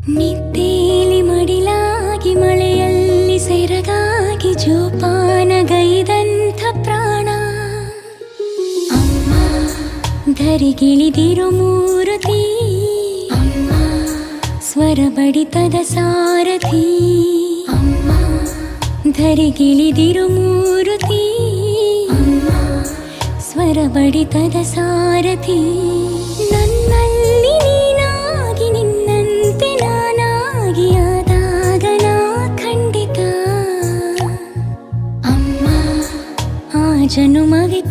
ನಿದ್ದೇಲಿ ಮಡಿಲಾಗಿ ಮಳೆಯಲ್ಲಿ ಸೆರಗಾಗಿ ಜೋಪಾನಗೈದಂಥ ಪ್ರಾಣ ಅಮ್ಮ ಧರಿಗಿಳಿದಿರೋ ಮೂರುತಿ ಅಮ್ಮ ಸ್ವರ ಬಡಿತದ ಸಾರಥಿ ಅಮ್ಮ ಧರಿಗಿಳಿದಿರೋ ಮೂರುತಿ ಅಮ್ಮ ಸ್ವರ ಬಡಿತದ ಸಾರಥಿ ನನ್ನಲ್ಲಿ ನೀನಾಗಿ ನಿನ್ನಂತೆ ನಾನಾಗಿ ಆದಾಗ ನಾ ಖಂಡಿತ ಅಮ್ಮ ಆ ಜನುಮವೇ